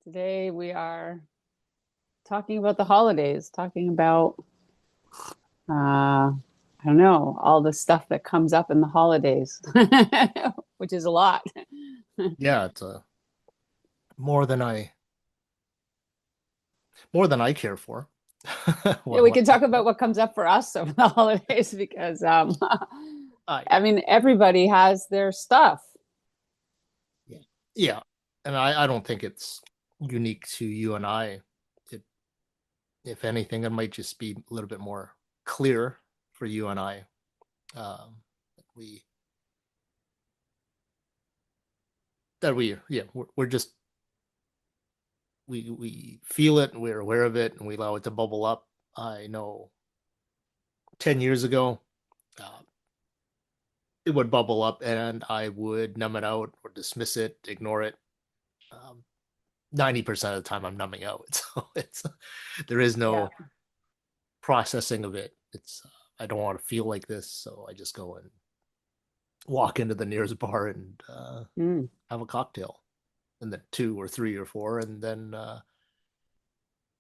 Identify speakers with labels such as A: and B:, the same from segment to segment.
A: Today we are talking about the holidays, talking about I don't know, all the stuff that comes up in the holidays, which is a lot.
B: Yeah, it's more than I more than I care for.
A: Yeah,
B: What
A: we
B: what
A: can talk about what comes up for us over the holidays because
B: I
A: I mean everybody has their stuff.
B: yeah. Yeah. And I don't think it's unique to you and I. It, if anything, it might just be a little bit more clear for you and I. We we're just we feel it and we're aware of it and we allow it to bubble up. I know 10 years ago, uh, it would bubble up and I would numb it out or dismiss it, ignore it. Um, 90% of the time I'm numbing out. So there is
A: Yeah.
B: no processing of it. It's I don't want to feel like this, so I just go and walk into the nearest bar and
A: Mm.
B: have a cocktail, and then two or three or four, and then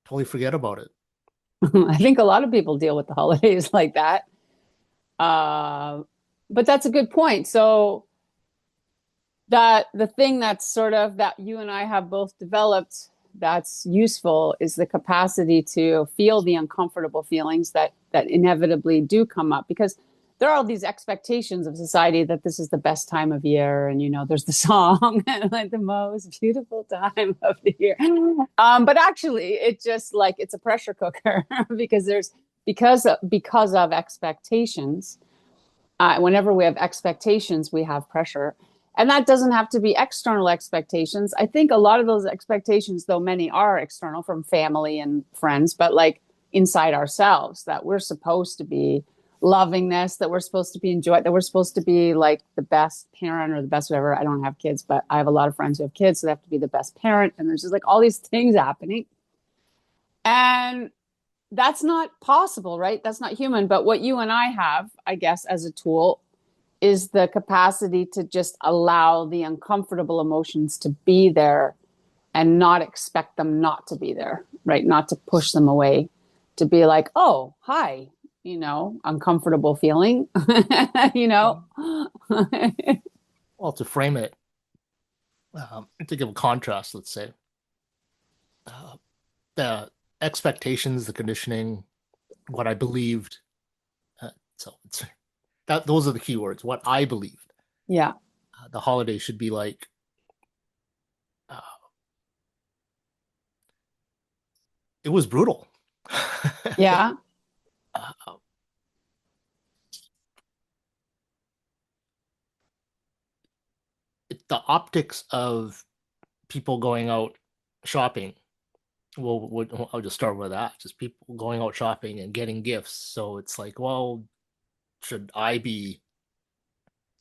B: totally forget about it.
A: I think a lot of people deal with the holidays like that. Uh, but that's a good point. So that the thing that's sort of that you and I have both developed that's useful is the capacity to feel the uncomfortable feelings that inevitably do come up because there are all these expectations of society that this is the best time of year and there's the song like the most beautiful time of the year, but actually it just like it's a pressure cooker because because of expectations. Whenever we have expectations, we have pressure. And that doesn't have to be external expectations. I think a lot of those expectations, though many are external from family and friends, but like inside ourselves, that we're supposed to be loving this, that we're supposed to be enjoyed, that we're supposed to be like the best parent or the best whatever. I don't have kids, but I have a lot of friends who have kids, so they have to be the best parent. And there's just like all these things happening. And that's not possible, right? That's not human. But what you and I have, I guess, as a tool is the capacity to just allow the uncomfortable emotions to be there and not expect them not to be there, right? Not to push them away, to be like, oh, hi, uncomfortable feeling, you know?
B: Well, to frame it, to give a contrast, let's say, uh, the expectations, the conditioning, what I believed. So it's that those are the key words. What I believed.
A: Yeah.
B: The holiday should be like uh, it was brutal.
A: Yeah.
B: uh, the optics of people going out shopping. Well, I'll just start with that. Just people going out shopping and getting gifts. So it's like, well, should I be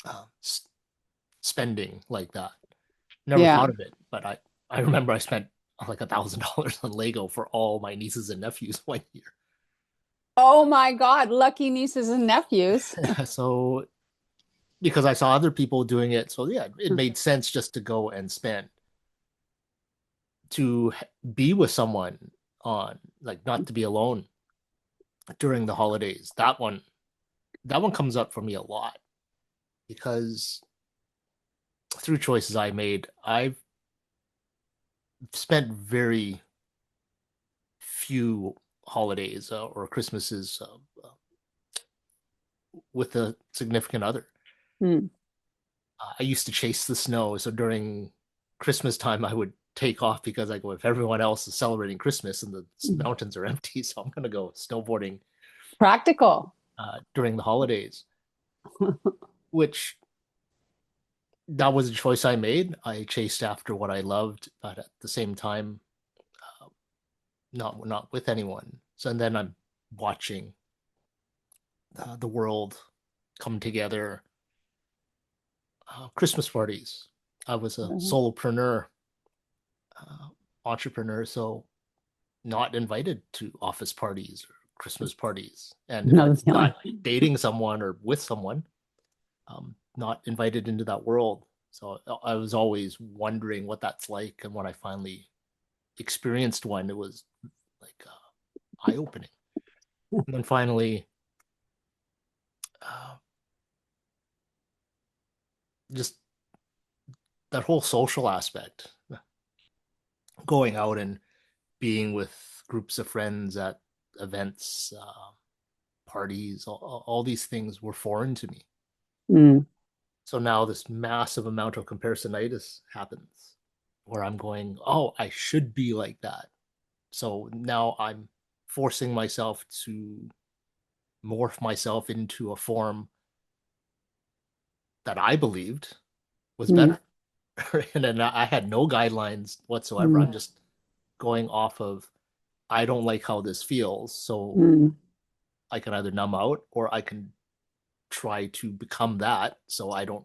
B: uh, spending like that? Never
A: Yeah.
B: thought of it, but I remember I spent like $1,000 on Lego for all my nieces and nephews one year.
A: Oh my God. Lucky nieces and nephews.
B: So because I saw other people doing it, so yeah, it made sense just to go and spend to be with someone on like not to be alone during the holidays. That one comes up for me a lot because through choices I made, I've spent very few holidays or Christmases with a significant other.
A: Hmm.
B: I used to chase the snow, so during Christmas time, I would take off because I go if everyone else is celebrating Christmas and the mountains are empty, so I'm going to go snowboarding
A: Practical.
B: during the holidays, which that was a choice I made. I chased after what I loved, but at the same time, uh, not with anyone. So and then I'm watching the world come together. Christmas parties. I was a
A: Mhm.
B: solopreneur, uh, entrepreneur, so not invited to office parties or Christmas parties. And if
A: Another
B: I'm
A: feeling.
B: not dating someone or with someone, not invited into that world. So I was always wondering what that's like. And when I finally experienced one, it was like eye-opening. And then finally, uh, just that whole social aspect, going out and being with groups of friends at events, parties, all these things were foreign to me.
A: Mm,
B: So now this massive amount of comparisonitis happens where I'm going, oh, I should be like that. So now I'm forcing myself to morph myself into a form that I believed was
A: mm,
B: better. And then I had no guidelines whatsoever.
A: mm,
B: I'm just going off of, I don't like how this feels. So
A: mm.
B: I can either numb out or I can try to become that so I don't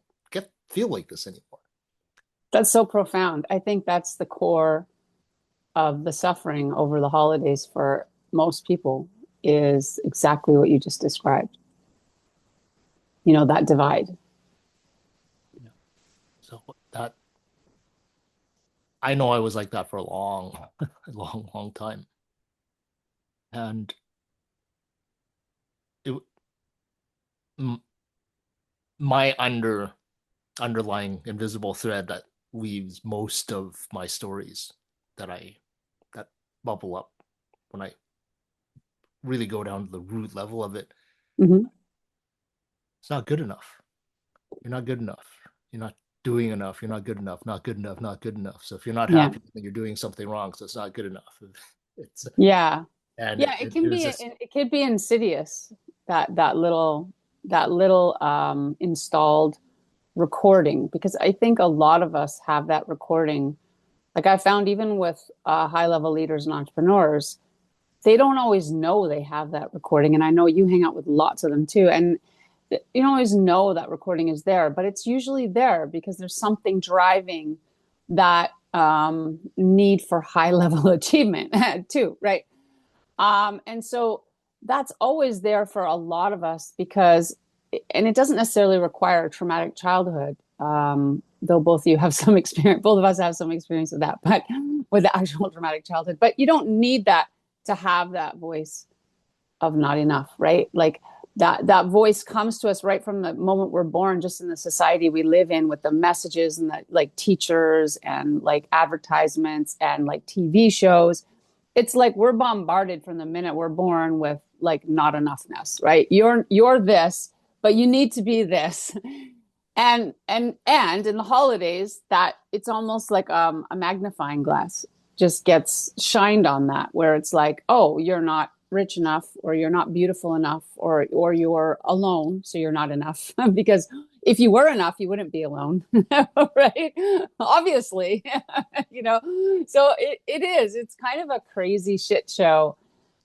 B: feel like this anymore.
A: That's so profound. I think that's the core of the suffering over the holidays for most people is exactly what you just described. You know, that divide.
B: Yeah. So that I know I was like that for a long, a long time. And it, my underlying invisible thread that weaves most of my stories that bubble up when I really go down to the root level of it.
A: Mm-hmm.
B: It's not good enough. You're not good enough. You're not doing enough. You're not good enough. Not good enough. Not good enough. So if you're not
A: Yeah.
B: happy, then you're doing something wrong. So it's not good enough. It's
A: Yeah.
B: and
A: Yeah,
B: it was just
A: it could be insidious, that little installed recording, because I think a lot of us have that recording. Like I found even with high level leaders and entrepreneurs, they don't always know they have that recording. And I know you hang out with lots of them too. And you don't always know that recording is there, but it's usually there because there's something driving that need for high level achievement too, right? And so that's always there for a lot of us because, and it doesn't necessarily require a traumatic childhood. Though both of you have some experience, both of us have some experience with that, but with the actual traumatic childhood. But you don't need that to have that voice of not enough, right? Like that voice comes to us right from the moment we're born, just in the society we live in with the messages and the like teachers and like advertisements and like TV shows. It's like we're bombarded from the minute we're born with like not enoughness, right? You're this, but you need to be this. And in the holidays, that it's almost like a magnifying glass just gets shined on that, where it's like, oh, you're not rich enough, or you're not beautiful enough, or you're alone, so you're not enough. Because if you were enough, you wouldn't be alone, right? Obviously, you know. So it is. It's kind of a crazy shit show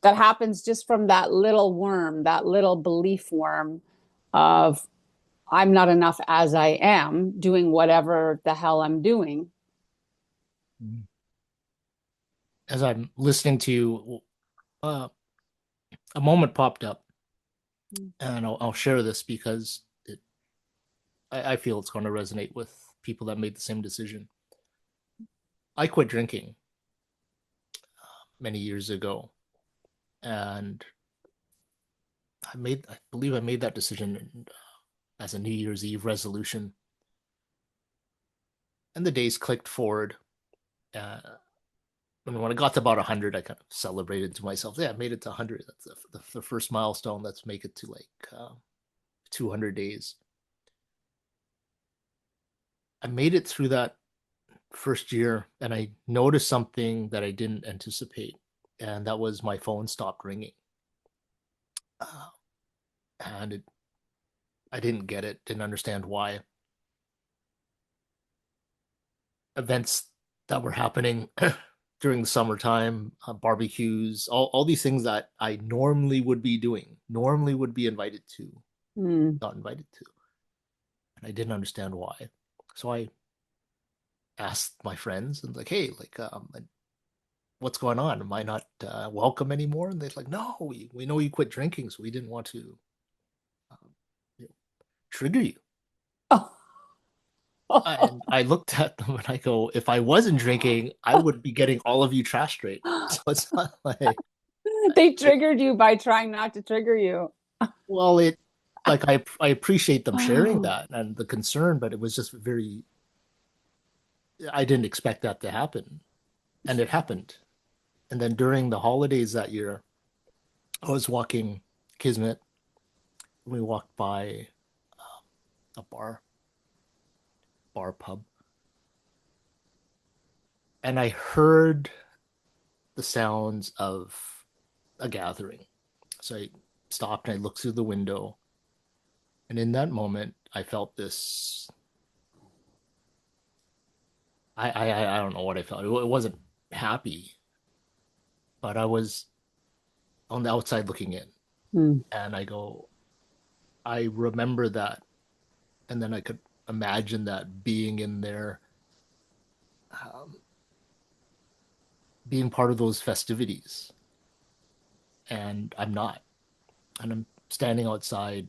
A: that happens just from that little worm, that little belief worm of I'm not enough as I am doing whatever the hell I'm doing.
B: as I'm listening to you, a moment popped up, and I'll share this because I feel it's going to resonate with people that made the same decision. I quit drinking many years ago, and I believe I made that decision as a New Year's Eve resolution, and the days clicked forward. Uh, and when I got to about 100, I kind of celebrated to myself. Yeah, I made it to 100. That's the first milestone. Let's make it to like 200 days. I made it through that first year, and I noticed something that I didn't anticipate, and that was my phone stopped ringing. Uh, and I didn't get it, didn't understand why. Events that were happening during the summertime, barbecues, all these things that I normally would be doing, normally would be invited to,
A: Mm.
B: not invited to. And I didn't understand why. So I asked my friends and like, hey, like, what's going on? Am I not welcome anymore? And they're like, no, we know you quit drinking, so we didn't want to um, you know, trigger you.
A: Oh,
B: And I looked at them and I go, if I wasn't drinking, I would be getting all of you trash straight. So it's not like
A: They
B: it,
A: triggered you by trying not to trigger you.
B: well, it like I appreciate them sharing that and the concern, but it was just very I didn't expect that to happen. And it happened. And then during the holidays that year, I was walking Kismet. We walked by a bar pub, and I heard the sounds of a gathering. So I stopped and I looked through the window. And in that moment, I felt this. I don't know what I felt. It wasn't happy, but I was on the outside looking in.
A: Mm.
B: And I go, I remember that. And then I could imagine that being in there, um, being part of those festivities. And I'm not. And I'm standing outside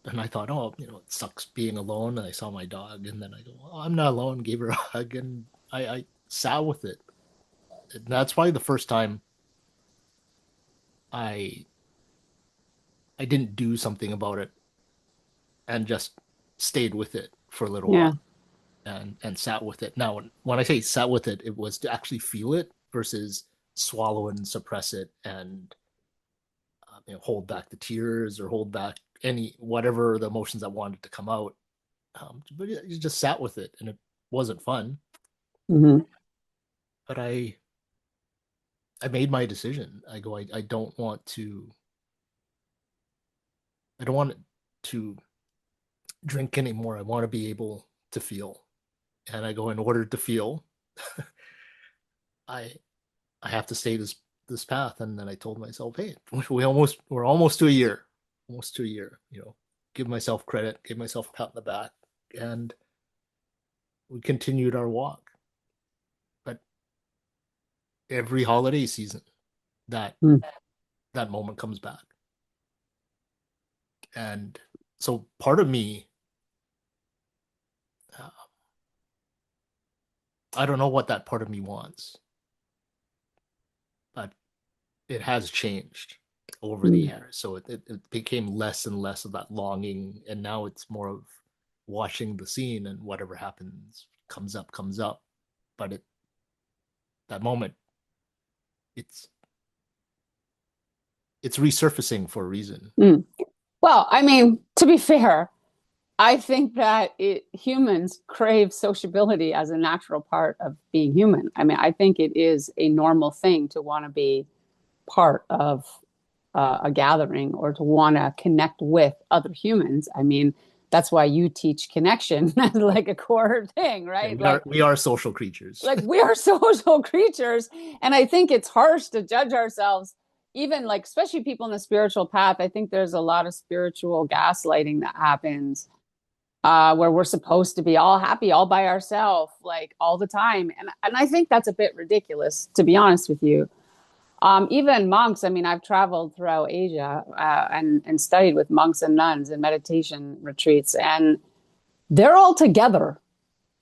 B: and I thought, oh, it sucks being alone. And I saw my dog, and then I go, oh, I'm not alone. Gave her a hug, and I sat with it. And that's probably the first time I I didn't do something about it and just stayed with it for a little
A: Yeah.
B: while and sat with it. Now, when I say sat with it, it was to actually feel it versus swallow and suppress it and hold back the tears or hold back any whatever the emotions that wanted to come out. But you just sat with it, and it wasn't fun.
A: Hmm.
B: But I made my decision. I go, I don't want to. I don't want to drink anymore. I want to be able to feel. And I go, in order to feel, I I have to stay this path. And then I told myself, hey, we're almost to a year, almost to a year. Give myself credit, give myself a pat on the back, and we continued our walk. But every holiday season, that
A: Mm.
B: that moment comes back, and so part of me, uh, I don't know what that part of me wants, but it has changed over the
A: Mm.
B: years. So it became less and less of that longing, and now it's more of watching the scene, and whatever happens comes up. But that moment, it's it's resurfacing for a reason.
A: Mm. Well, I mean, to be fair, I think that humans crave sociability as a natural part of being human. I mean, I think it is a normal thing to want to be part of a gathering or to want to connect with other humans. I mean, that's why you teach connection as like a core thing,
B: Yeah,
A: right?
B: we are social creatures.
A: Like we are social creatures, and I think it's harsh to judge ourselves, even like especially people in the spiritual path. I think there's a lot of spiritual gaslighting that happens where we're supposed to be all happy all by ourselves like all the time, and I think that's a bit ridiculous, to be honest with you. Even monks, I mean, I've traveled throughout Asia and studied with monks and nuns in meditation retreats, and they're all together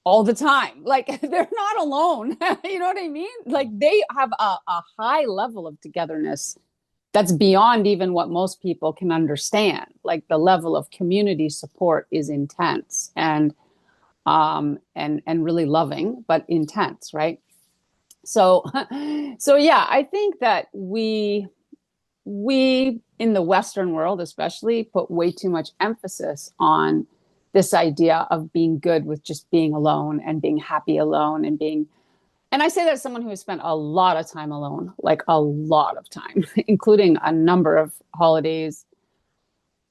A: all the time. Like they're not alone. You know what I mean? Like they have a high level of togetherness that's beyond even what most people can understand. Like the level of community support is intense and really loving, but intense, right? So so yeah, I think that we in the Western world especially put way too much emphasis on this idea of being good with just being alone and being happy alone and being, and I say that as someone who has spent a lot of time alone, like a lot of time, including a number of holidays.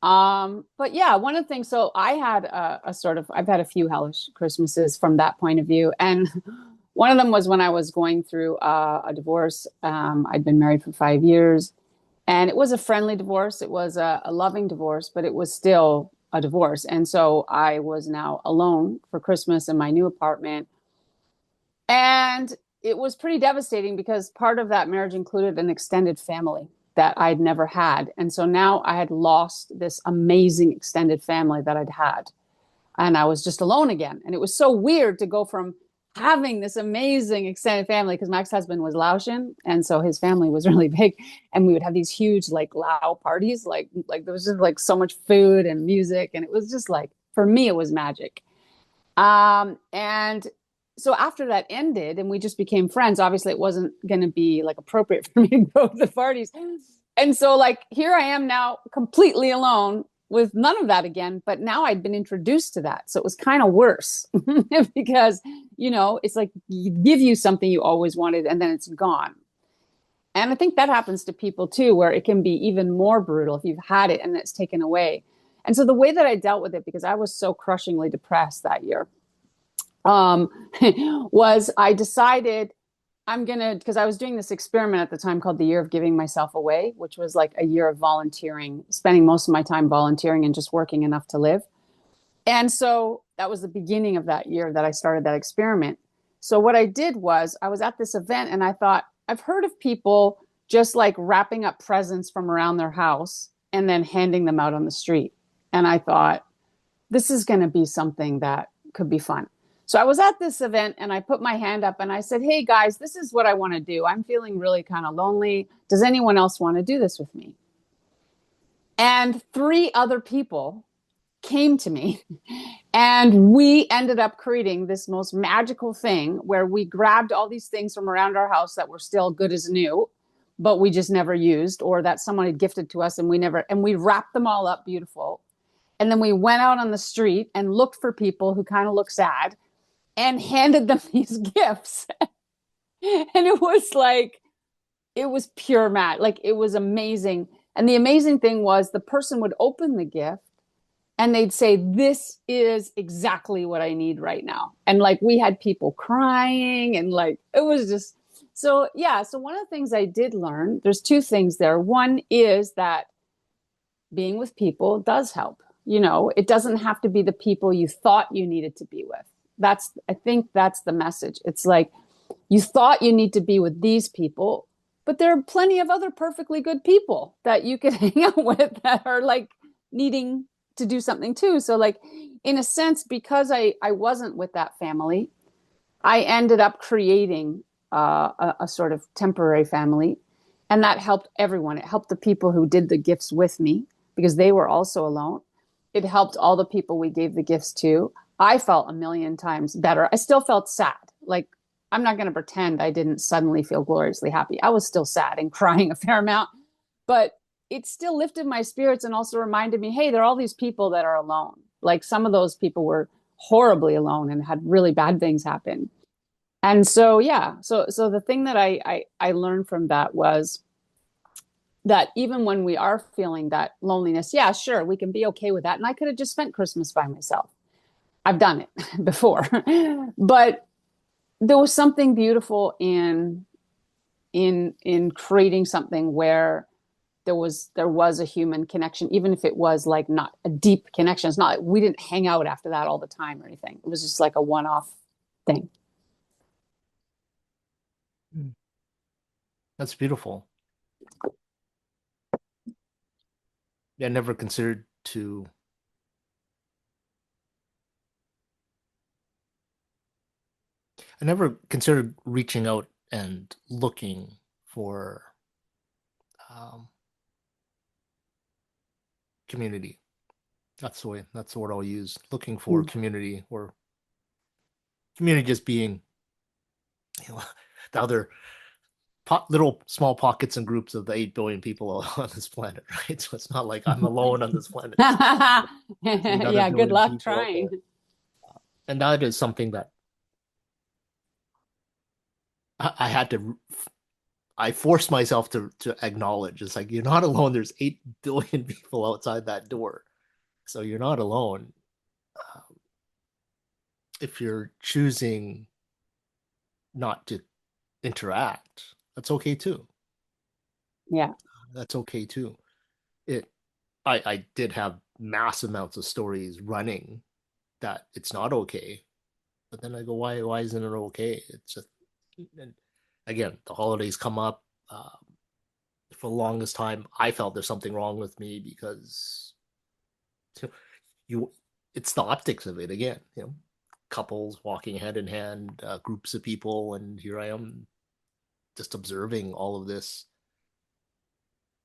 A: But yeah, one of the things, so I had a sort of, I've had a few hellish Christmases from that point of view. And one of them was when I was going through a divorce. I'd been married for 5 years, and it was a friendly divorce. It was a loving divorce, but it was still a divorce. And so I was now alone for Christmas in my new apartment. And it was pretty devastating because part of that marriage included an extended family that I'd never had. And so now I had lost this amazing extended family that I'd had. and I was just alone again. And it was so weird to go from having this amazing extended family, because my ex-husband was Laotian, and so his family was really big, and we would have these huge like Lao parties, like there was just like so much food and music, and it was just like, for me it was magic. And so after that ended and we just became friends, obviously it wasn't going to be like appropriate for me to go to the parties. And so like here I am now completely alone with none of that again, but now I'd been introduced to that. So it was kind of worse because, it's like give you something you always wanted and then it's gone. And I think that happens to people too, where it can be even more brutal if you've had it and it's taken away. And so the way that I dealt with it, because I was so crushingly depressed that year, um, was I decided because I was doing this experiment at the time called the Year of Giving Myself Away, which was like a year of volunteering, spending most of my time volunteering and just working enough to live. And so that was the beginning of that year that I started that experiment. So what I did was I was at this event and I thought, I've heard of people just like wrapping up presents from around their house and then handing them out on the street. And I thought, this is going to be something that could be fun. So I was at this event and I put my hand up and I said, hey guys, this is what I want to do. I'm feeling really kind of lonely. Does anyone else want to do this with me? And three other people came to me and we ended up creating this most magical thing where we grabbed all these things from around our house that were still good as new, but we just never used, or that someone had gifted to us and we wrapped them all up beautiful. And then we went out on the street and looked for people who kind of looked sad and handed them these gifts. And it was pure magic. Like it was amazing. And the amazing thing was the person would open the gift and they'd say, this is exactly what I need right now. And like we had people crying and like it was just so, yeah. So one of the things I did learn, there's two things there. One is that being with people does help. It doesn't have to be the people you thought you needed to be with. I think that's the message. It's like you thought you need to be with these people, but there are plenty of other perfectly good people that you can hang out with that are like needing to do something too. So like in a sense, because I wasn't with that family, I ended up creating a sort of temporary family. And that helped everyone. It helped the people who did the gifts with me because they were also alone. It helped all the people we gave the gifts to. I felt a million times better. I still felt sad. Like, I'm not going to pretend I didn't suddenly feel gloriously happy. I was still sad and crying a fair amount, but it still lifted my spirits and also reminded me, hey, there are all these people that are alone. Like some of those people were horribly alone and had really bad things happen. And so, yeah, so the thing that I learned from that was that even when we are feeling that loneliness, yeah, sure, we can be okay with that. And I could have just spent Christmas by myself. I've done it before, but there was something beautiful in creating something where there was a human connection, even if it was like not a deep connection. It's not like we didn't hang out after that all the time or anything. It was just like a one-off thing.
B: That's beautiful. Yeah, I never considered to. I never considered reaching out and looking for um, community. That's the way. That's the word I'll use. Looking for
A: Mm.
B: community, or community just being, you know, the other little small pockets and groups of the 8 billion people on this planet, right? So it's not like I'm alone on this planet. There's 8 other
A: Yeah, good
B: billion
A: luck
B: people out
A: trying.
B: there, and that is something that I had to. I forced myself to acknowledge. It's like you're not alone. There's 8 billion people outside that door, so you're not alone. Um, if you're choosing not to interact, that's okay too.
A: Yeah.
B: That's okay too. It I did have mass amounts of stories running that it's not okay. But then I go, why isn't it okay? It's just, and again, the holidays come up. For the longest time, I felt there's something wrong with me because you it's the optics of it again, couples walking hand in hand, groups of people, and here I am just observing all of this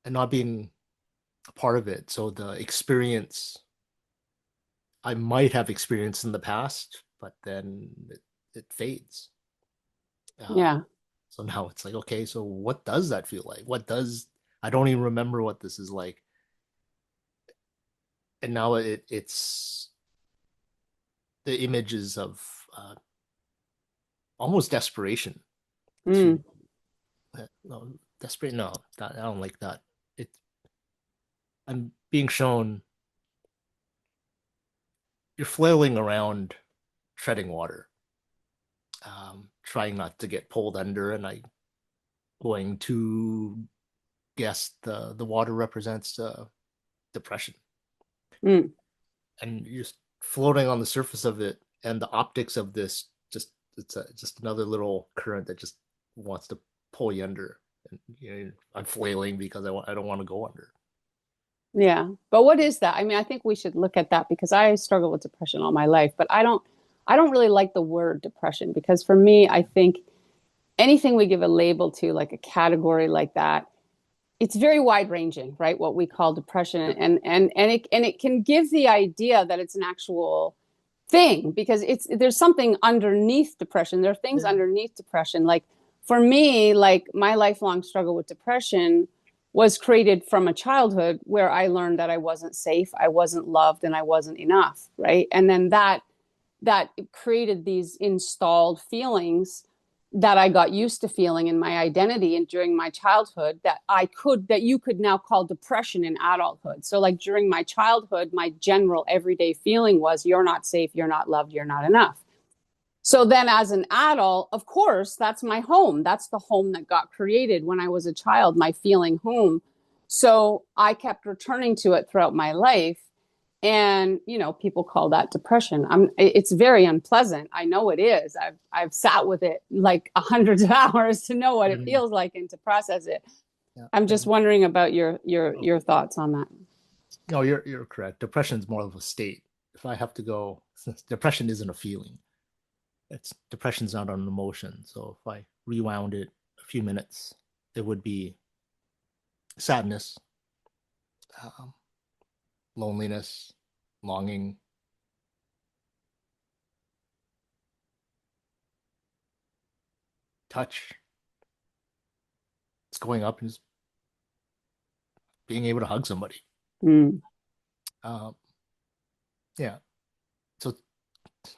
B: and not being a part of it. So the experience I might have experienced in the past, but then it fades. Uh,
A: Yeah.
B: so now it's like, okay, so what does that feel like? I don't even remember what this is like. And now it's the images of almost desperation to
A: Mm.
B: no, desperate. No, I don't like that. It I'm being shown you're flailing around treading water, trying not to get pulled under, and I going to guess the water represents depression,
A: Mm.
B: and you're just floating on the surface of it, and the optics of this just another little current that just wants to pull you under, and I'm flailing because I don't want to go under.
A: Yeah. But what is that? I mean, I think we should look at that because I struggle with depression all my life, but I don't really like the word depression because for me, I think anything we give a label to, like a category like that, it's very wide ranging, right? What we call depression,
B: Yep.
A: and it can give the idea that it's an actual thing because there's something underneath depression. There are things
B: Yeah.
A: underneath depression. Like for me, like my lifelong struggle with depression was created from a childhood where I learned that I wasn't safe, I wasn't loved, and I wasn't enough, right? And then that created these installed feelings that I got used to feeling in my identity and during my childhood that you could now call depression in adulthood. So like during my childhood, my general everyday feeling was you're not safe, you're not loved, you're not enough. So then as an adult, of course, that's my home. That's the home that got created when I was a child, my feeling home. So I kept returning to it throughout my life. And people call that depression. It's very unpleasant. I know it is. I've sat with it like hundreds of hours to know what it
B: Mhm.
A: feels like and to process it.
B: Yeah.
A: I'm just
B: And
A: wondering about your your
B: oh,
A: your thoughts on that.
B: no, you're correct. Depression is more of a state. If I have to go, depression isn't a feeling. It's depression's not an emotion. So if I rewound it a few minutes, it would be sadness, um, loneliness, longing, touch. It's going up and just being able to hug somebody.
A: Mm.
B: Um, yeah. So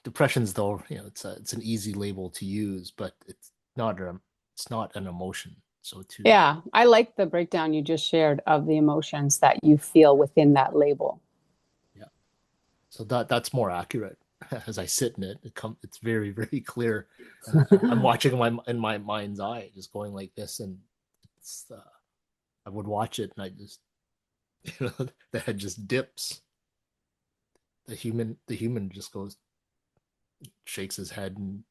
B: depression's though, it's an easy label to use, but it's not an emotion. So to
A: Yeah, I like the breakdown you just shared of the emotions that you feel within that label.
B: yeah. So that's more accurate. As I sit in it, it's very very clear, and I'm watching in my mind's eye, just going like this, and I would watch it, and I just the head just dips. The human just goes, shakes his head, and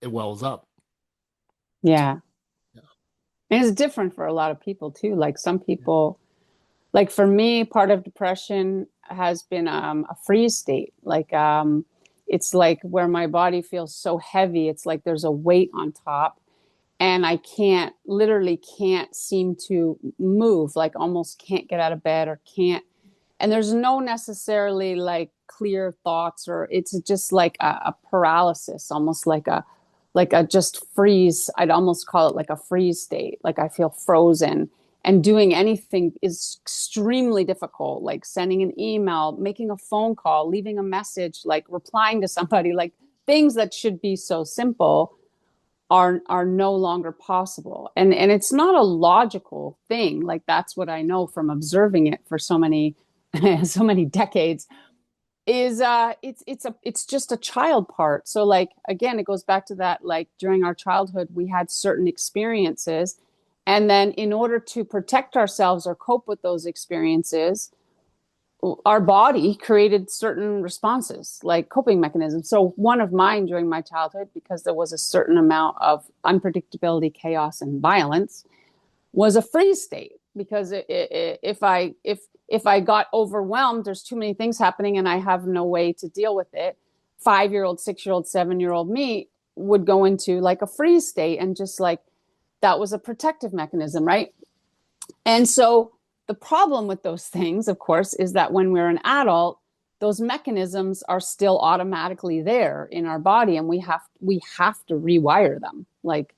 B: it wells up.
A: Yeah.
B: Yeah.
A: And it's different for a lot of people too. Like some
B: Yeah.
A: people, like for me, part of depression has been a freeze state. Like it's like where my body feels so heavy. It's like there's a weight on top and I literally can't seem to move, like almost can't get out of bed or can't. And there's no necessarily like clear thoughts or it's just like a paralysis, almost like a just freeze. I'd almost call it like a freeze state. Like I feel frozen and doing anything is extremely difficult, like sending an email, making a phone call, leaving a message, like replying to somebody, like things that should be so simple are no longer possible. And it's not a logical thing. Like that's what I know from observing it for so many so many decades is it's just a child part. So like again, it goes back to that, like during our childhood we had certain experiences, and then in order to protect ourselves or cope with those experiences, our body created certain responses like coping mechanisms. So one of mine during my childhood, because there was a certain amount of unpredictability, chaos, and violence, was a freeze state. Because if if I got overwhelmed, there's too many things happening and I have no way to deal with it. 5-year old, 6-year old, 7-year old me would go into like a freeze state and just like that was a protective mechanism, right? And so the problem with those things, of course, is that when we're an adult, those mechanisms are still automatically there in our body and we have to rewire them. Like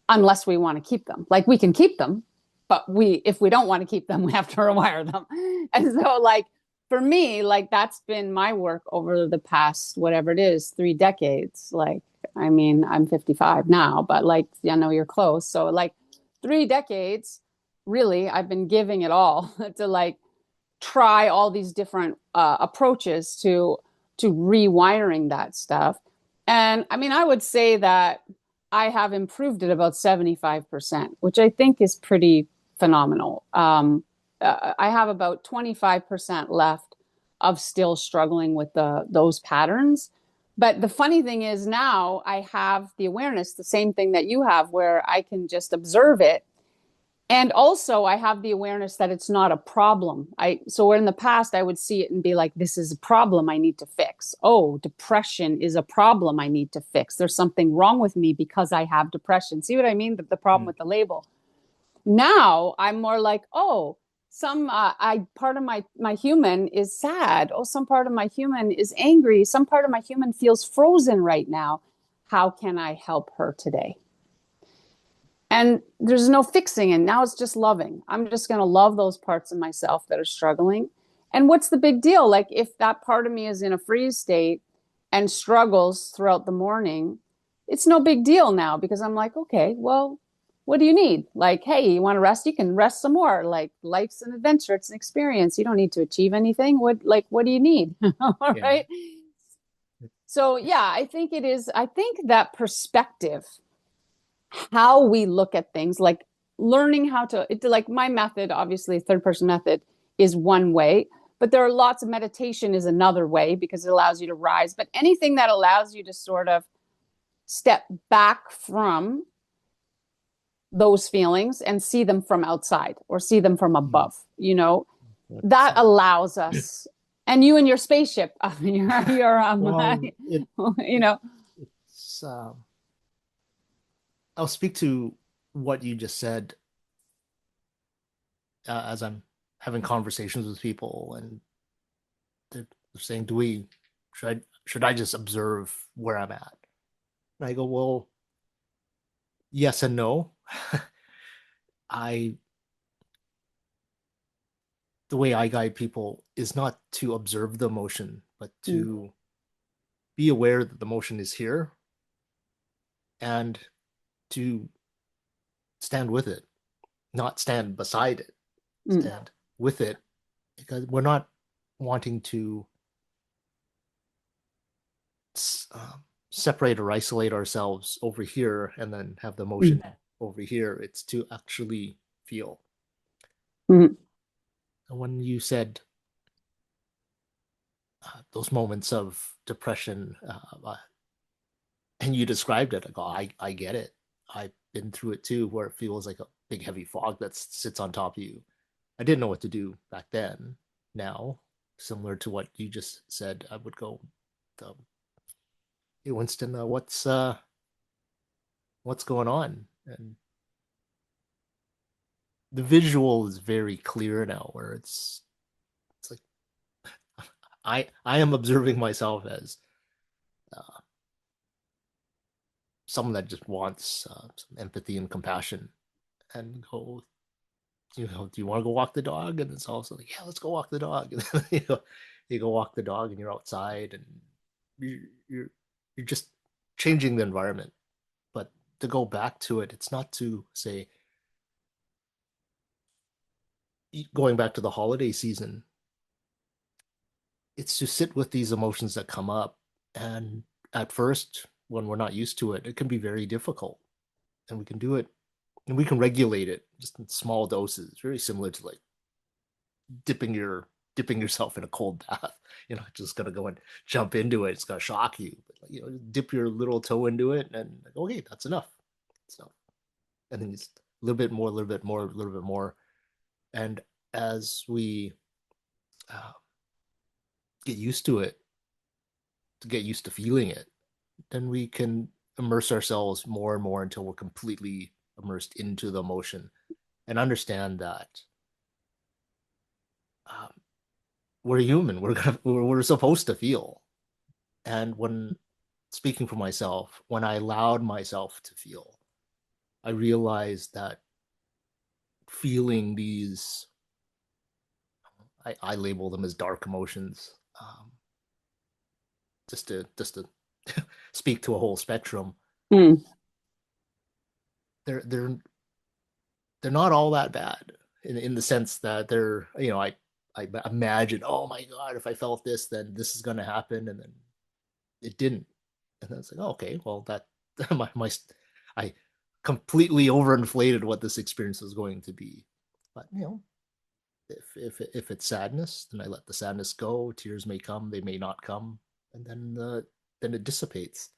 A: unless we want to keep them. Like we can keep them, but if we don't want to keep them, we have to rewire them. And so like for me, like that's been my work over the past whatever it is, 3 decades. Like I mean, I'm 55 now, but like I know you're close. So like 3 decades, really, I've been giving it all to like try all these different approaches to rewiring that stuff. And I mean, I would say that I have improved it about 75%, which I think is pretty phenomenal. I have about 25% left of still struggling with those patterns. But the funny thing is now I have the awareness, the same thing that you have, where I can just observe it. And also I have the awareness that it's not a problem. So in the past I would see it and be like, this is a problem I need to fix. Oh, depression is a problem I need to fix. There's something wrong with me because I have depression. See what I mean? The problem with the label. Now I'm more like, oh, part of my human is sad. Oh, some part of my human is angry. Some part of my human feels frozen right now. How can I help her today? And there's no fixing it. Now it's just loving. I'm just going to love those parts of myself that are struggling. And what's the big deal? Like if that part of me is in a freeze state and struggles throughout the morning, it's no big deal now because I'm like, okay, well, what do you need? Like, hey, you want to rest? You can rest some more. Like life's an adventure. It's an experience. You don't need to achieve anything. What do you need? All
B: Yeah.
A: right. So yeah, I think it is. I think that perspective, how we look at things, like learning how to, like my method, obviously, third person method is one way, but there are lots of meditation is another way because it allows you to rise. But anything that allows you to sort of step back from those feelings and see them from outside or see them from above, that allows us. And you and your spaceship,
B: well,
A: you know,
B: it's I'll speak to what you just said as I'm having conversations with people, and they're saying, "Do we should I just observe where I'm at?" And I go, "Well, yes and no." I The way I guide people is not to observe the emotion, but to be aware that the emotion is here and to stand with it, not stand beside it, stand with it, because we're not wanting to separate or isolate ourselves over here and then have the emotion over here. It's to actually feel.
A: Mm.
B: And when you said those moments of depression, and you described it, I go, I get it. I've been through it too, where it feels like a big heavy fog that sits on top of you. I didn't know what to do back then. Now, similar to what you just said, I would go, "Hey Winston, what's going on?" And the visual is very clear now, where it's like I am observing myself as uh, someone that just wants some empathy and compassion, and go, do you want to go walk the dog? And it's also like, yeah, let's go walk the dog. And then, you go walk the dog, and you're outside, and you're you're just changing the environment. But to go back to it, it's not to say, going back to the holiday season, it's to sit with these emotions that come up. And at first, when we're not used to it, it can be very difficult. And we can do it, and we can regulate it just in small doses, very similar to like dipping yourself in a cold bath. You're not just gonna go and jump into it. It's gonna shock you. But, dip your little toe into it, and like, okay, that's enough. So, and then it's a little bit more, a little bit more, a little bit more. And as we uh, get used to it, to get used to feeling it, then we can immerse ourselves more and more until we're completely immersed into the emotion and understand that um, we're human. We're supposed to feel. And when speaking for myself, when I allowed myself to feel, I realized that feeling these, I label them as dark emotions, just to speak to a whole spectrum.
A: Mm.
B: They're they're they're not all that bad in the sense that they're, I imagine, oh my god, if I felt this, then this is going to happen, and then it didn't, and then it's like, oh, okay, well, that my I completely overinflated what this experience was going to be. But if it's sadness, then I let the sadness go. Tears may come, they may not come, and then it dissipates,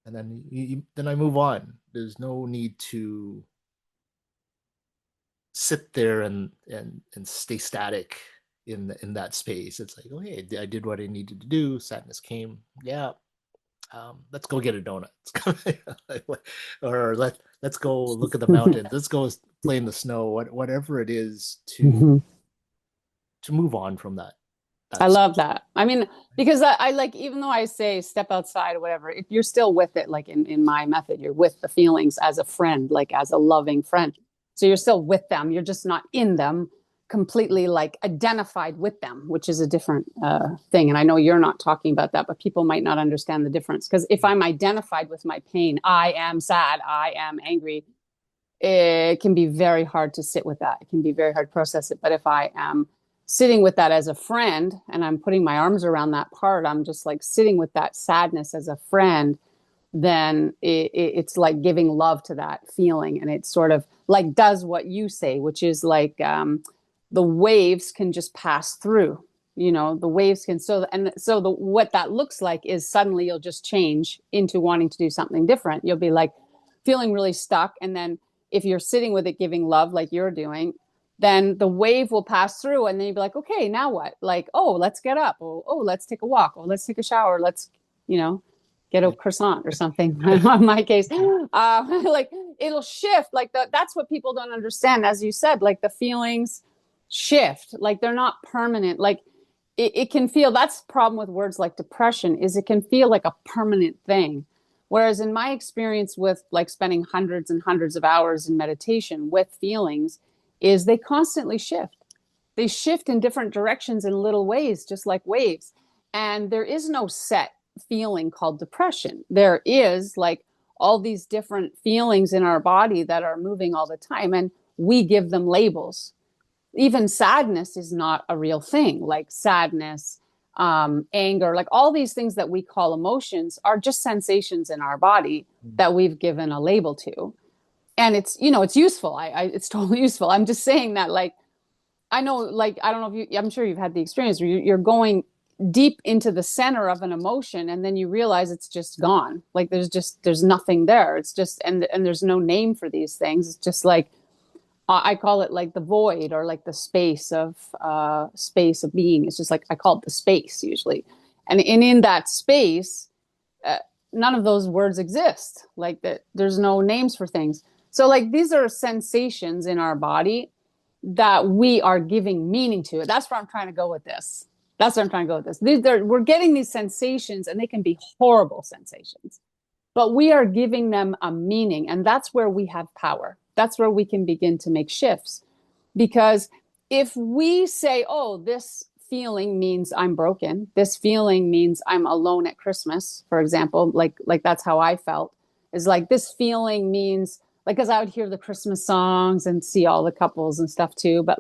B: and then then I move on. There's no need to sit there and stay static in that space. It's like, okay, I did what I needed to do. Sadness came. Yeah, let's go get a donut. Or let's go look at the mountains. Let's go play in the snow. Whatever it is
A: Mhm.
B: to move on from that.
A: I
B: That's
A: love that. I mean, because I like, even though I say step outside or whatever, if you're still with it, like in my method, you're with the feelings as a friend, like as a loving friend. So you're still with them. You're just not in them completely, like identified with them, which is a different thing. And I know you're not talking about that, but people might not understand the difference. Because if I'm identified with my pain, I am sad, I am angry, it can be very hard to sit with that. It can be very hard to process it. But if I am sitting with that as a friend and I'm putting my arms around that part, I'm just like sitting with that sadness as a friend, then it's like giving love to that feeling. And it sort of like does what you say, which is like the waves can just pass through. The waves can, what that looks like is suddenly you'll just change into wanting to do something different. You'll be like feeling really stuck, and then if you're sitting with it giving love like you're doing, then the wave will pass through, and then you'll be like, okay, now what? Like, oh, let's get up. Oh, let's take a walk. Oh, let's take a shower. Let's, you know, get a croissant or something. In my case, like it'll shift. Like that's what people don't understand. As you said, like the feelings shift. Like they're not permanent. Like it can feel. That's the problem with words like depression, is it can feel like a permanent thing. Whereas in my experience with like spending hundreds and hundreds of hours in meditation with feelings, is they constantly shift. They shift in different directions in little ways, just like waves. And there is no set feeling called depression. There is like all these different feelings in our body that are moving all the time, and we give them labels. Even sadness is not a real thing. Like sadness, anger, like all these things that we call emotions are just sensations in our body that we've given a label to. And it's useful. It's totally useful. I'm just saying that, like, I know, like, I don't know if I'm sure you've had the experience where you're going deep into the center of an emotion, and then you realize it's just gone. Like there's nothing there. It's just, and there's no name for these things. It's just like, I call it like the void, or like the space of being. It's just like, I call it the space usually. And in that space, uh, none of those words exist. Like that, there's no names for things. So like these are sensations in our body that we are giving meaning to it. That's where I'm trying to go with this. That's where I'm trying to go with this. We're getting these sensations, and they can be horrible sensations, but we are giving them a meaning. And that's where we have power. That's where we can begin to make shifts. Because if we say, oh, this feeling means I'm broken, this feeling means I'm alone at Christmas, for example, like that's how I felt, is like this feeling means, like, because I would hear the Christmas songs and see all the couples and stuff too, but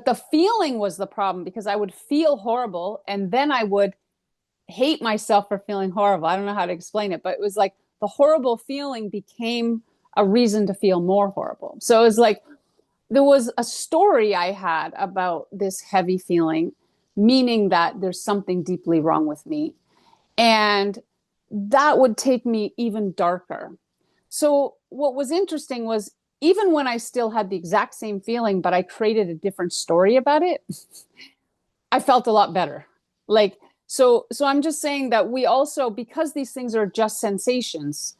A: the feeling was the problem, because I would feel horrible, and then I would hate myself for feeling horrible. I don't know how to explain it, but it was like the horrible feeling became a reason to feel more horrible. So it was like there was a story I had about this heavy feeling, meaning that there's something deeply wrong with me. And that would take me even darker. So what was interesting was, even when I still had the exact same feeling, but I created a different story about it, I felt a lot better. Like, so I'm just saying that we also, because these things are just sensations,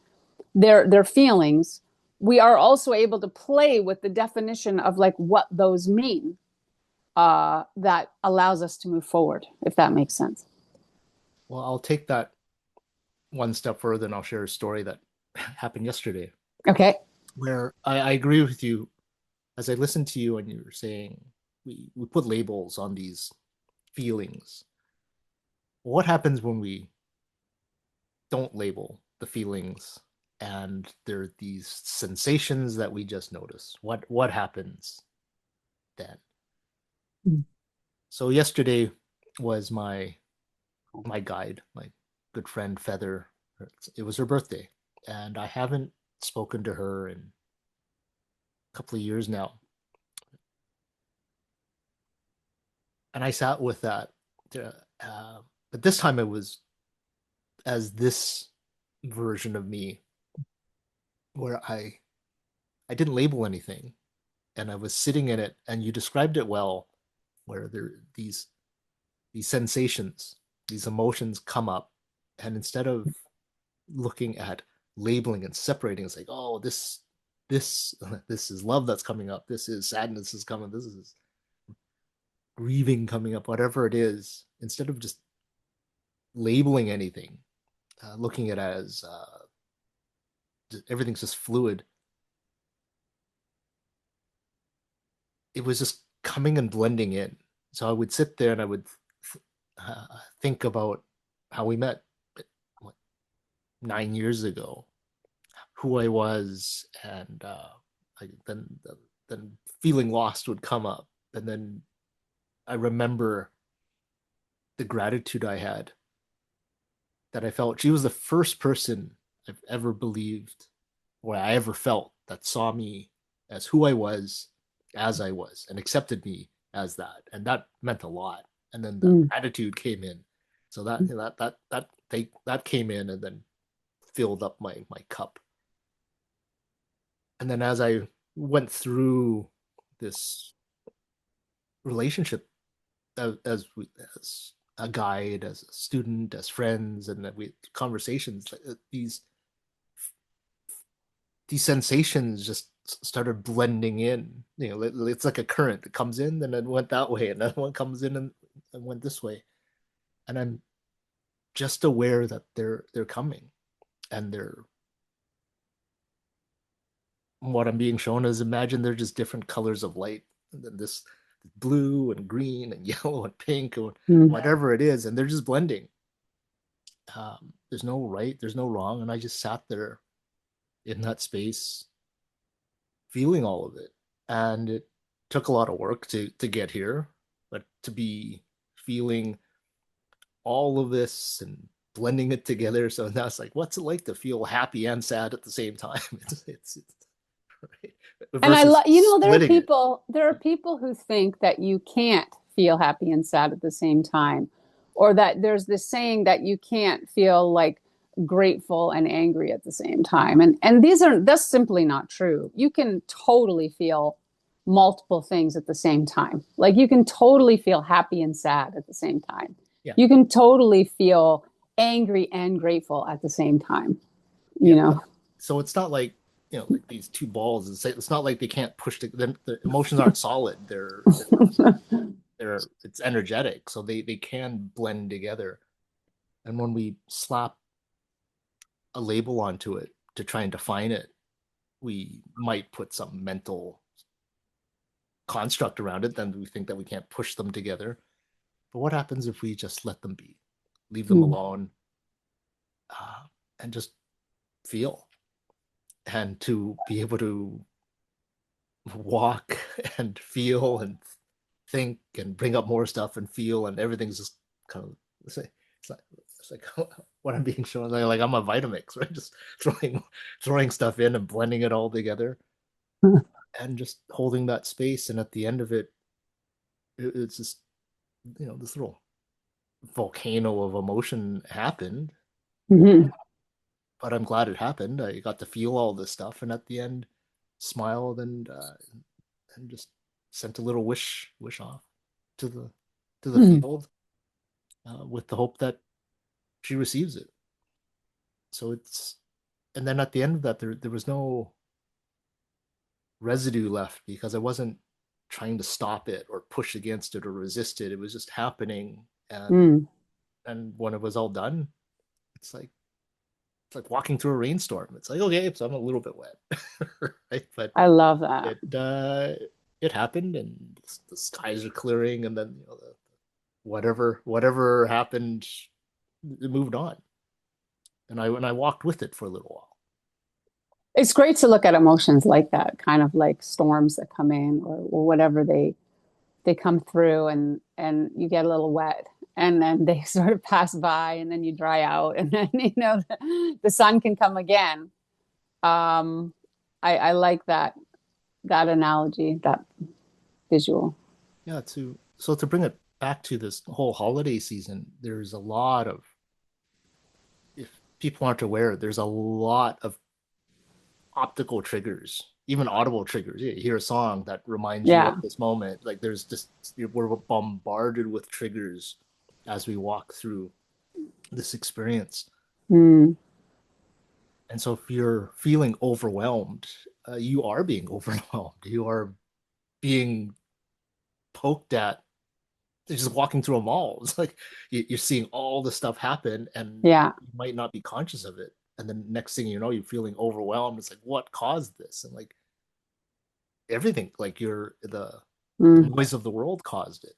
A: they're feelings, we are also able to play with the definition of like what those mean, that allows us to move forward, if that makes sense.
B: Well, I'll take that one step further and I'll share a story that happened yesterday
A: Okay.
B: where I agree with you. As I listened to you and you were saying we put labels on these feelings. What happens when we don't label the feelings and there are these sensations that we just notice? What happens then?
A: Mm.
B: So yesterday was my guide, my good friend Feather. It was her birthday, and I haven't spoken to her in a couple of years now. And I sat with that, uh, but this time it was as this version of me where I didn't label anything, and I was sitting in it, and you described it well, where there these sensations, these emotions come up, and instead of looking at labeling and separating, it's like, oh, this this is love that's coming up, this is sadness is coming, this is grieving coming up, whatever it is, instead of just labeling anything, looking at it as everything's just fluid, it was just coming and blending in. So I would sit there and I would think about how we met, what, 9 years ago, who I was, and then feeling lost would come up, and then I remember the gratitude I had, that I felt she was the first person I've ever believed or I ever felt that saw me as who I was, as I was, and accepted me as that, and that meant a lot. And then the
A: Mm.
B: gratitude came in, so that came in and then filled up my cup. And then as I went through this relationship, as a guide, as a student, as friends, and that we conversations, these sensations just started blending in. It's like a current that comes in, then it went that way, and then one comes in and went this way. And I'm just aware that they're coming, and they're what I'm being shown is, imagine they're just different colors of light, and then this blue and green and yellow and pink or
A: Mm.
B: whatever it is, and they're just blending. There's no right, there's no wrong, and I just sat there in that space, feeling all of it, and it took a lot of work to get here, but to be feeling all of this and blending it together. So now it's like, what's it like to feel happy and sad at the same time? It's right?
A: And
B: Versus splitting it.
A: there are people who think that you can't feel happy and sad at the same time, or that there's this saying that you can't feel like grateful and angry at the same time. And that's simply not true. You can totally feel multiple things at the same time. Like you can totally feel happy and sad at the same time.
B: Yeah,
A: You can totally feel angry and grateful at the same time, you
B: yeah.
A: know.
B: So it's not like, like these two balls. It's not like they can't push the emotions aren't solid. They're it's energetic, so they can blend together. And when we slap a label onto it to try and define it, we might put some mental construct around it. Then we think that we can't push them together. But what happens if we just let them be, leave them
A: Mm.
B: alone, and just feel, and to be able to walk and feel and think and bring up more stuff and feel, and everything's just kind of it's like what I'm being shown, like I'm a Vitamix, right? Just throwing stuff in and blending it all together and just holding that space. And at the end of it, it's just, this little volcano of emotion happened.
A: Mhm.
B: But I'm glad it happened. I got to feel all this stuff, and at the end, smiled and just sent a little wish off to to the field with the hope that she receives it. So it's, and then at the end of that, there was no residue left because I wasn't trying to stop it or push against it or resist it. It was just happening,
A: Mm.
B: and when it was all done, it's like walking through a rainstorm. It's like, okay, so I'm a little bit wet, right? But
A: I love that.
B: it it happened, and the skies are clearing, and then whatever happened, it moved on, and I walked with it for a little while.
A: It's great to look at emotions like that, kind of like storms that come in or whatever they come through and you get a little wet and then they sort of pass by and then you dry out and then the sun can come again. I like that analogy, that visual.
B: Yeah, to bring it back to this whole holiday season, there's a lot of, if people aren't aware, there's a lot of optical triggers, even audible triggers. You hear a song that reminds you
A: Yeah.
B: of this moment. Like there's just, we're bombarded with triggers as we walk through this experience.
A: Mm.
B: And so if you're feeling overwhelmed, you are being overwhelmed. You are being poked at just walking through a mall. It's like you're seeing all the stuff happen and
A: Yeah.
B: you might not be conscious of it. And then next thing you know, you're feeling overwhelmed. It's like, what caused this? And like everything, like the
A: Mm.
B: noise of the world caused it.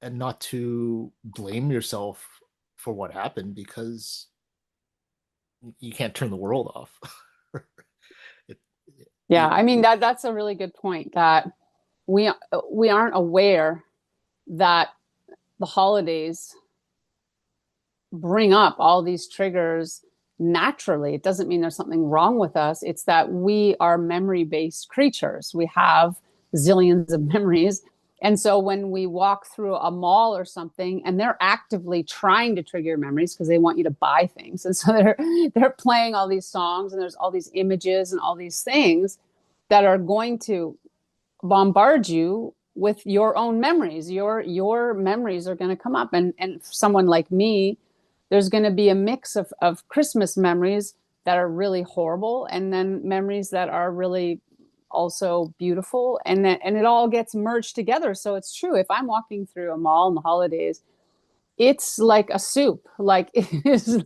B: And not to blame yourself for what happened because you can't turn the world off. it,
A: Yeah.
B: it,
A: I mean that's a really good point that we we aren't aware that the holidays bring up all these triggers naturally. It doesn't mean there's something wrong with us. It's that we are memory-based creatures. We have zillions of memories. And so when we walk through a mall or something and they're actively trying to trigger your memories because they want you to buy things. And so they're playing all these songs and there's all these images and all these things that are going to bombard you with your own memories. Your memories are going to come up. And someone like me, there's going to be a mix of Christmas memories that are really horrible and then memories that are really also beautiful and it all gets merged together. So it's true. If I'm walking through a mall in the holidays, it's like a soup. Like it is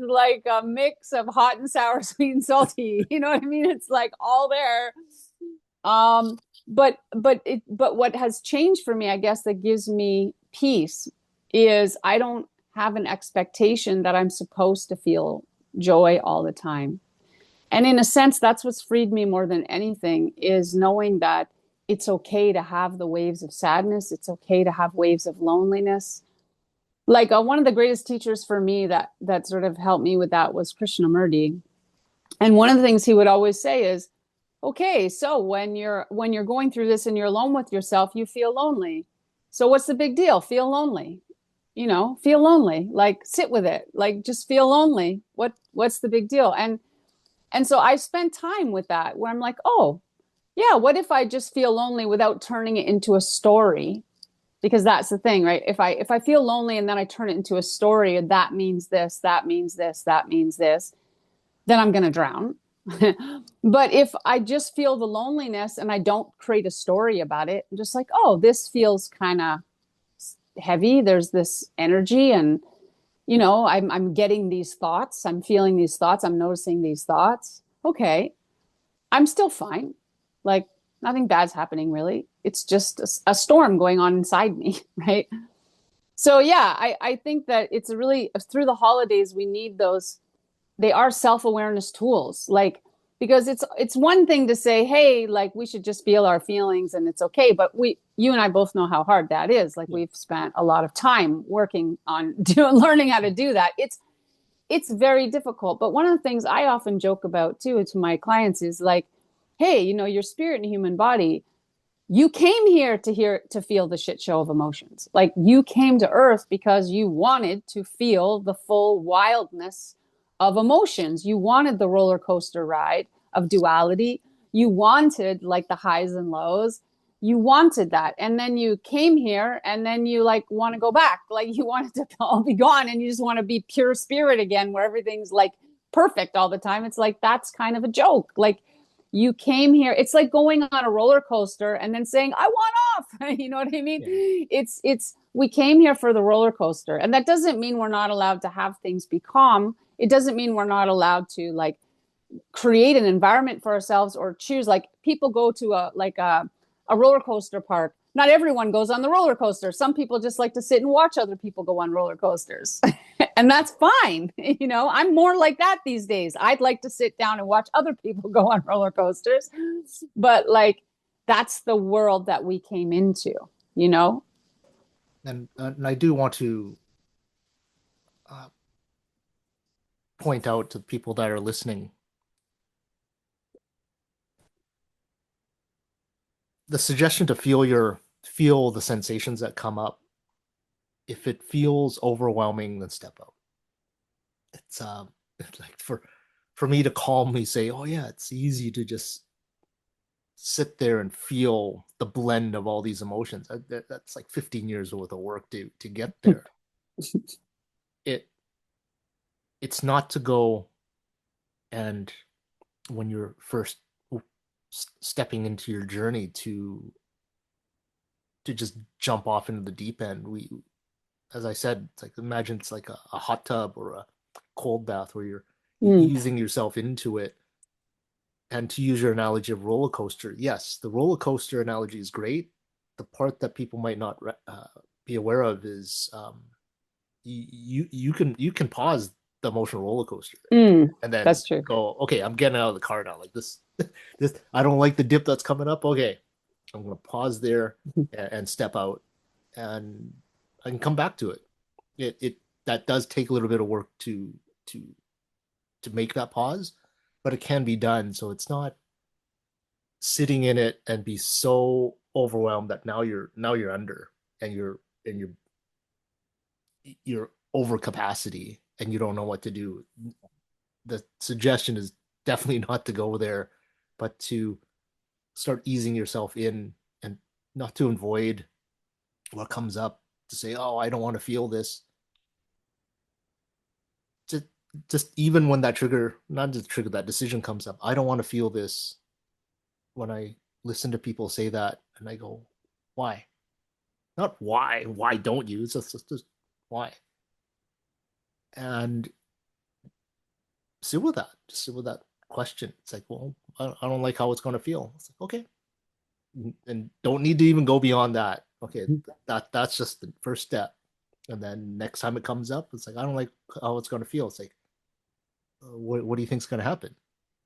A: like a mix of hot and sour, sweet and salty. You know what I mean? It's like all there. Um, but what has changed for me, I guess, that gives me peace is I don't have an expectation that I'm supposed to feel joy all the time. And in a sense, that's what's freed me more than anything is knowing that it's okay to have the waves of sadness. It's okay to have waves of loneliness. Like one of the greatest teachers for me that sort of helped me with that was Krishnamurti. And one of the things he would always say is, okay, so when you're going through this and you're alone with yourself, you feel lonely. So what's the big deal? Feel lonely. Feel lonely. Like sit with it. Like just feel lonely. What's the big deal? And so I spent time with that where I'm like, oh, yeah, what if I just feel lonely without turning it into a story? Because that's the thing, right? If I feel lonely and then I turn it into a story, and that means this, that means this, that means this, then I'm going to drown. But if I just feel the loneliness and I don't create a story about it, I'm just like, oh, this feels kind of heavy. There's this energy and I'm getting these thoughts. I'm feeling these thoughts. I'm noticing these thoughts. Okay. I'm still fine. Like nothing bad's happening really. It's just a storm going on inside me. Right. So yeah, I think that it's really through the holidays, we need those, they are self-awareness tools. Like, because it's one thing to say, hey, like we should just feel our feelings and it's okay. But you and I both know how hard that is. Like we've spent a lot of time working on learning how to do that. It's very difficult. But one of the things I often joke about too to my clients is like, hey, your spirit and human body, you came here to feel the shit show of emotions. Like you came to earth because you wanted to feel the full wildness of emotions. You wanted the roller coaster ride of duality. You wanted like the highs and lows. you wanted that, and then you came here, and then you like want to go back, like you want it to all be gone, and you just want to be pure spirit again, where everything's like perfect all the time. It's like that's kind of a joke. Like you came here, it's like going on a roller coaster and then saying I want off. You know what I mean?
B: Yeah.
A: It's we came here for the roller coaster, and that doesn't mean we're not allowed to have things be calm. It doesn't mean we're not allowed to like create an environment for ourselves or choose. Like people go to a roller coaster park. Not everyone goes on the roller coaster. Some people just like to sit and watch other people go on roller coasters. And that's fine. You know, I'm more like that these days. I'd like to sit down and watch other people go on roller coasters. But like that's the world that we came into, you know?
B: And I do want to uh, point out to people that are listening, the suggestion to feel the sensations that come up. If it feels overwhelming, then step out. It's like for me to calmly say, oh yeah, it's easy to just sit there and feel the blend of all these emotions. That's like 15 years worth of work to get there. it it's not to go and when you're first stepping into your journey to just jump off into the deep end. We, as I said, it's like imagine it's like a hot tub or a cold bath where you're easing yourself into it. And to use your analogy of roller coaster, yes, the roller coaster analogy is great. The part that people might not be aware of is you can pause the emotional roller coaster and then
A: That's true.
B: go, okay, I'm getting out of the car now. Like this I don't like the dip that's coming up. Okay, I'm gonna pause there and step out, and I can come back to it. It that does take a little bit of work to to make that pause, but it can be done. So it's not sitting in it and be so overwhelmed that now you're under and you're over capacity and you don't know what to do. The suggestion is definitely not to go there, but to start easing yourself in and not to avoid what comes up, to say, oh, I don't want to feel this. Just, just even when that trigger, not just trigger, that decision comes up, I don't want to feel this. When I listen to people say that and I go, why? Not why don't you? It's just why? And sit with that. Just sit with that question. It's like, well, I don't like how it's going to feel. It's like, okay. And don't need to even go beyond that. Okay, that's just the first step. And then next time it comes up, it's like, I don't like how it's going to feel. It's like, what do you think is going to happen?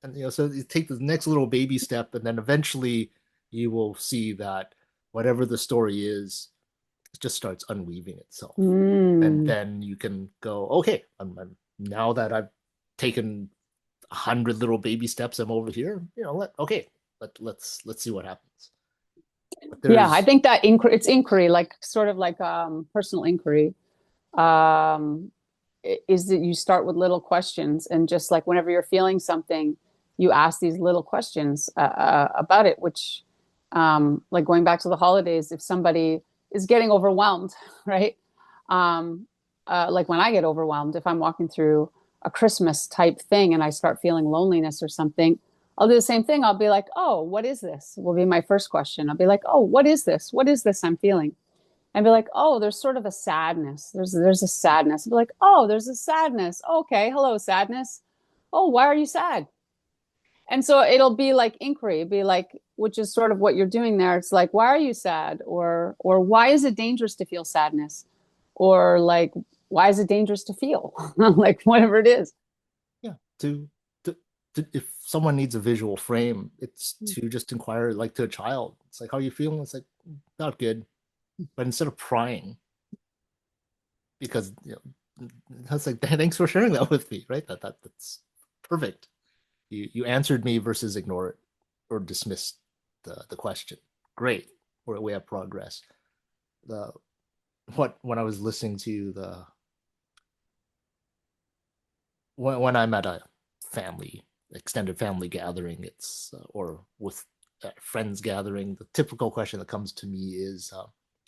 B: And so you take the next little baby step, and then eventually you will see that whatever the story is, it just starts unweaving itself. And then you can go, okay, now that I've taken 100 little baby steps, I'm over here. Let's see what happens.
A: Yeah, I think that it's inquiry, like sort of like personal inquiry. Um, is that you start with little questions, and just like whenever you're feeling something, you ask these little questions about it. Which, like going back to the holidays, if somebody is getting overwhelmed, right? Like when I get overwhelmed, if I'm walking through a Christmas type thing and I start feeling loneliness or something, I'll do the same thing. I'll be like, oh, what is this? Will be my first question. I'll be like, oh, what is this? What is this I'm feeling? And be like, oh, there's sort of a sadness. There's a sadness. I'll be like, oh, there's a sadness. Okay, hello, sadness. Oh, why are you sad? And so it'll be like inquiry, it'd be like, which is sort of what you're doing there. It's like, why are you sad? Or why is it dangerous to feel sadness? Or like, why is it dangerous to feel? Like whatever it is.
B: Yeah, if someone needs a visual frame, it's to just inquire, like to a child. It's like, how are you feeling? It's like, not good. But instead of prying, because that's like, thanks for sharing that with me, right? That's perfect. You answered me versus ignore it or dismiss the question. Great, we have progress. The when I was listening to the when I'm at a family extended family gathering, it's or with at a friends gathering, the typical question that comes to me is,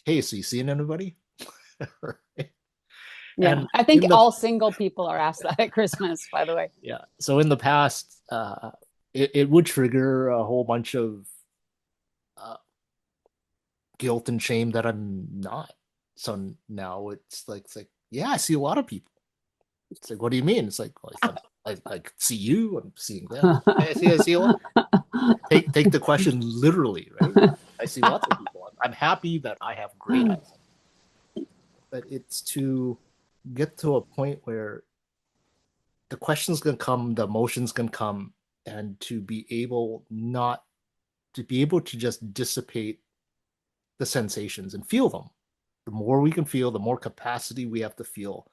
B: "Hey, so you seeing anybody?"
A: Yeah.
B: And
A: I think
B: in the
A: all single people are asked that at Christmas, by the way.
B: yeah, so in the past, it would trigger a whole bunch of uh, guilt and shame that I'm not. So now it's like, yeah, I see a lot of people. It's like, what do you mean? It's like, well, I see you, I'm seeing them. I see a lot. Take the question literally, right? I see lots of people. I'm happy that I have great eyes, but it's to get to a point where the questions can come, the emotions can come, and to be able not to be able to just dissipate the sensations and feel them. The more we can feel, the more capacity we have to feel.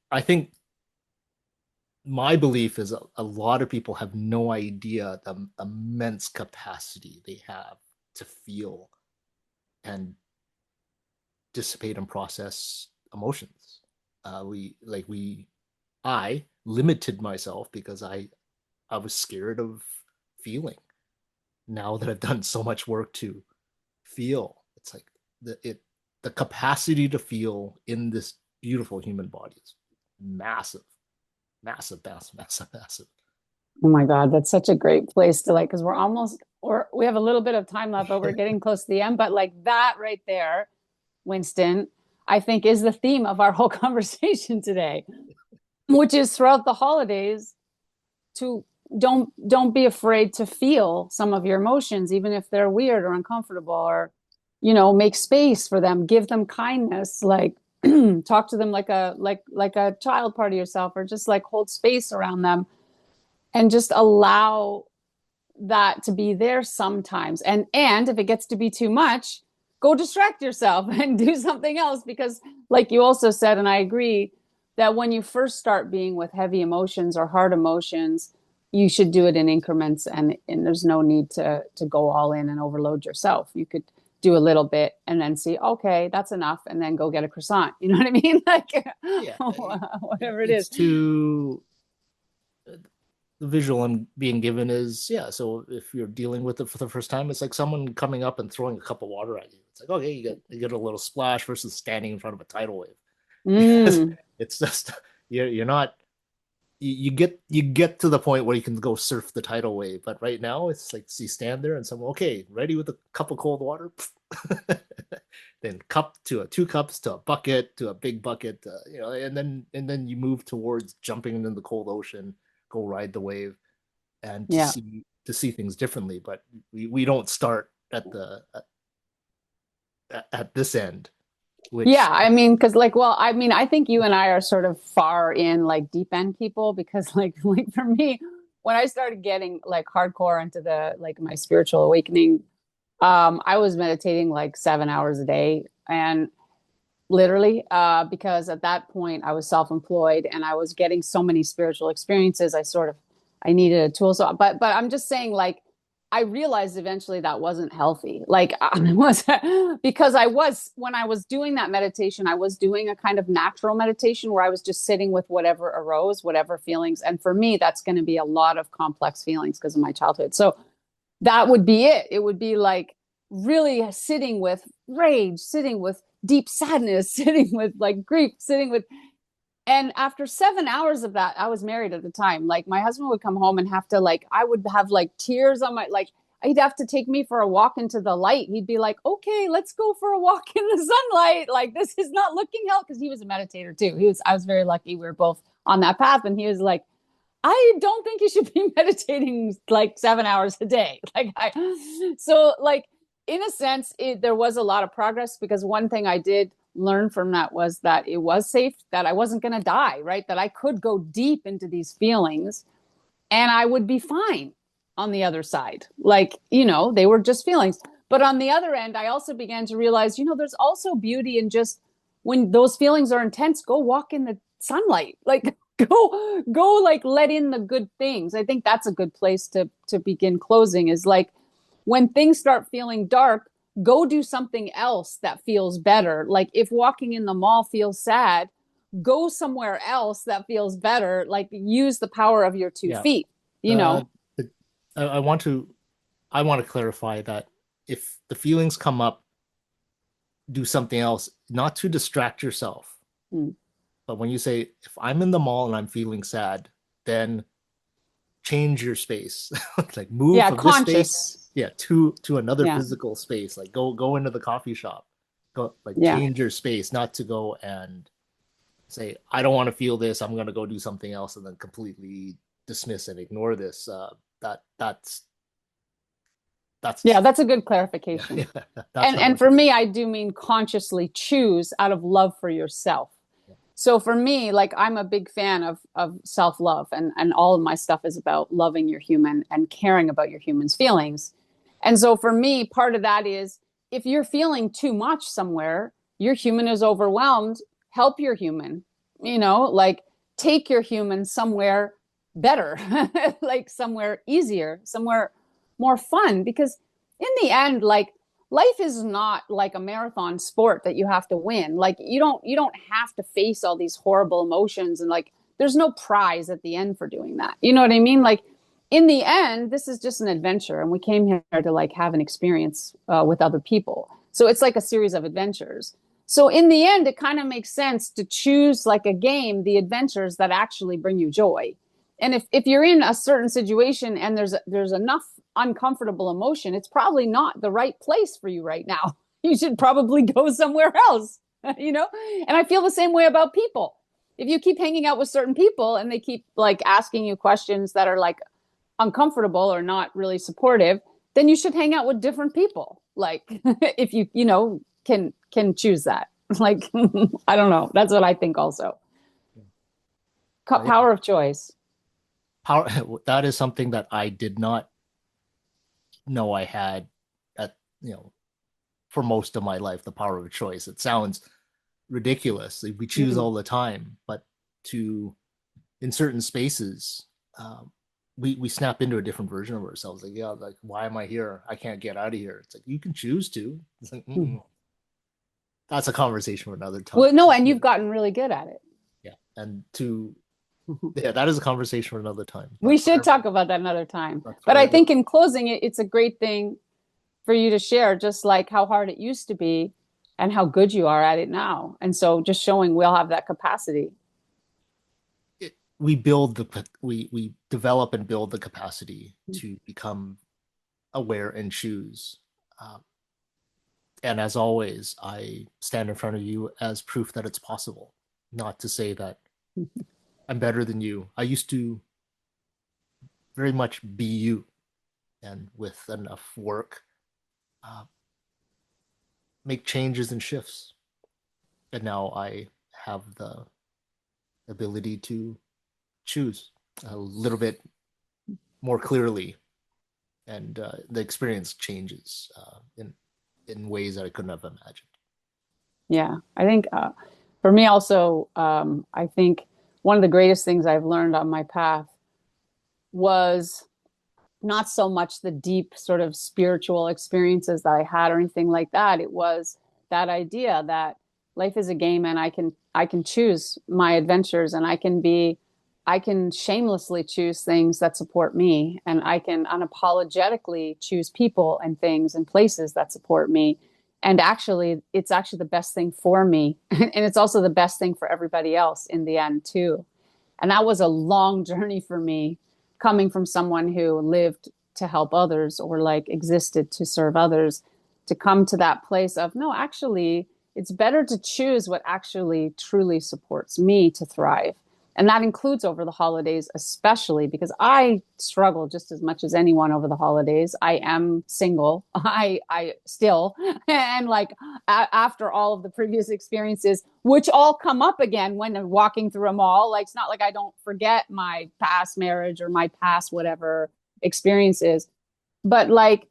B: I think my belief is a lot of people have no idea the immense capacity they have to feel and dissipate and process emotions. I limited myself because I was scared of feeling. Now that I've done so much work to feel, it's like the capacity to feel in this beautiful human body is massive, massive, massive, massive, massive.
A: Oh my God, that's such a great place to like, because we have a little bit of time left, but we're getting close to the end. But like that right there, Winston, I think is the theme of our whole conversation today, which is throughout the holidays to don't be afraid to feel some of your emotions, even if they're weird or uncomfortable, or make space for them, give them kindness, like talk to them like a child part of yourself, or just like hold space around them and just allow that to be there sometimes. And if it gets to be too much, go distract yourself and do something else, because like you also said, and I agree, that when you first start being with heavy emotions or hard emotions, you should do it in increments, and there's no need to go all in and overload yourself. You could do a little bit and then see, okay, that's enough, and then go get a croissant. You know what I mean? Like
B: Yeah,
A: whatever it
B: it's
A: is.
B: to the visual I'm being given is, yeah. So if you're dealing with it for the first time, it's like someone coming up and throwing a cup of water at you. It's like, okay, you get a little splash versus standing in front of a tidal wave.
A: Mm,
B: It's just you're not you get to the point where you can go surf the tidal wave, but right now it's like, so you stand there and someone, okay, ready with a cup of cold water, then cup to a two cups to a bucket to a big bucket, and then you move towards jumping into the cold ocean, go ride the wave, and to
A: yeah.
B: see things differently. But we don't start at this end,
A: Yeah,
B: which
A: I mean, because like, well, I mean, I think you and I are sort of far in like deep end people, because like for me, when I started getting like hardcore into the like my spiritual awakening, I was meditating like 7 hours a day, and literally, because at that point I was self-employed and I was getting so many spiritual experiences. I needed a tool. So, but I'm just saying, like, I realized eventually that wasn't healthy. Like, I was because when I was doing that meditation, I was doing a kind of natural meditation where I was just sitting with whatever arose, whatever feelings. And for me, that's going to be a lot of complex feelings because of my childhood. So that would be it. It would be like really sitting with rage, sitting with deep sadness, sitting with like grief, sitting with. And after 7 hours of that, I was married at the time. Like my husband would come home and have to like, I would have like tears on my, like, he'd have to take me for a walk into the light. He'd be like, okay, let's go for a walk in the sunlight. Like, this is not looking healthy. Cause he was a meditator too. I was very lucky. We were both on that path. And he was like, I don't think you should be meditating like 7 hours a day. So like, in a sense, there was a lot of progress, because one thing I did learn from that was that it was safe, that I wasn't going to die, right? That I could go deep into these feelings and I would be fine on the other side. Like, they were just feelings. But on the other end, I also began to realize, there's also beauty in just when those feelings are intense, go walk in the sunlight. Like, go like let in the good things. I think that's a good place to begin closing, is like when things start feeling dark, go do something else that feels better. Like if walking in the mall feels sad, go somewhere else that feels better. Like use the power of your two
B: yeah.
A: feet,
B: Uh, I want to I want to clarify that if the feelings come up, do something else, not to distract yourself.
A: Mm.
B: But when you say, if I'm in the mall and I'm feeling sad, then change your space. Like move
A: Yeah,
B: from this space,
A: conscious.
B: yeah, to another
A: Yeah,
B: physical space. Like go into the coffee shop. Go like
A: yeah.
B: change your space, not to go and say, I don't want to feel this, I'm gonna go do something else and then completely dismiss and ignore this.
A: Yeah,
B: That's
A: that's a good
B: yeah,
A: clarification.
B: yeah, that's not
A: And
B: what you
A: for
B: do.
A: me, I do mean consciously choose out of love for yourself.
B: Yeah.
A: So for me, like I'm a big fan of self-love, and all of my stuff is about loving your human and caring about your human's feelings. And so for me, part of that is if you're feeling too much somewhere, your human is overwhelmed, help your human, like take your human somewhere better, like somewhere easier, somewhere more fun, because in the end, like life is not like a marathon sport that you have to win. Like you don't have to face all these horrible emotions, and like there's no prize at the end for doing that. You know what I mean? Like in the end, this is just an adventure, and we came here to like have an experience with other people. So it's like a series of adventures. So in the end, it kind of makes sense to choose like a game, the adventures that actually bring you joy. And if you're in a certain situation and there's enough uncomfortable emotion, it's probably not the right place for you right now. You should probably go somewhere else, you know? And I feel the same way about people. If you keep hanging out with certain people and they keep like asking you questions that are like uncomfortable or not really supportive, then you should hang out with different people. Like if you can choose that. Like I don't know. That's what I think also.
B: But yeah,
A: Power of choice.
B: power that is something that I did not know I had at for most of my life, the power of choice. It sounds ridiculous. Like, we choose
A: Mm.
B: all the time, but to in certain spaces, we snap into a different version of ourselves. Like, yeah, like why am I here? I can't get out of here. It's like you can choose to. It's like that's a conversation for another time.
A: Well, no, and you've gotten really good at it.
B: Yeah, and to yeah, that is a conversation for another time.
A: We should talk about that another time.
B: But
A: But I
B: forever.
A: think in closing, it's a great thing for you to share, just like how hard it used to be and how good you are at it now. And so just showing we'll have that capacity.
B: We develop and build the capacity to become aware and choose. Um, and as always, I stand in front of you as proof that it's possible. Not to say that I'm better than you. I used to very much be you, and with enough work, uh, make changes and shifts. And now I have the ability to choose a little bit more clearly, and the experience changes in ways that I couldn't have imagined.
A: Yeah. I think for me also, I think one of the greatest things I've learned on my path was not so much the deep sort of spiritual experiences that I had or anything like that. It was that idea that life is a game, and I can choose my adventures, and I can shamelessly choose things that support me, and I can unapologetically choose people and things and places that support me. And actually it's actually the best thing for me and it's also the best thing for everybody else in the end too. And that was a long journey for me, coming from someone who lived to help others or like existed to serve others, to come to that place of no, actually, it's better to choose what actually truly supports me to thrive. And that includes over the holidays, especially because I struggle just as much as anyone over the holidays. I am single. I still, and like after all of the previous experiences, which all come up again when I'm walking through a mall. Like it's not like I don't forget my past marriage or my past whatever experiences, but like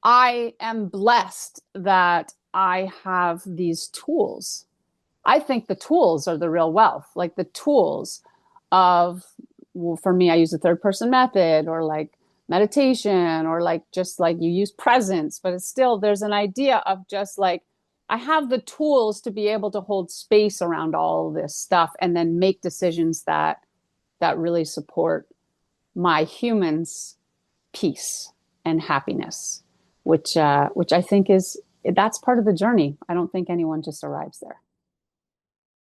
A: I am blessed that I have these tools. I think the tools are the real wealth, like the tools of, well, for me, I use the third person method or like meditation or like just like you use presence, but it's still, there's an idea of just like, I have the tools to be able to hold space around all of this stuff and then make decisions that really support my human's peace. and happiness, which I think is that's part of the journey. I don't think anyone just arrives there.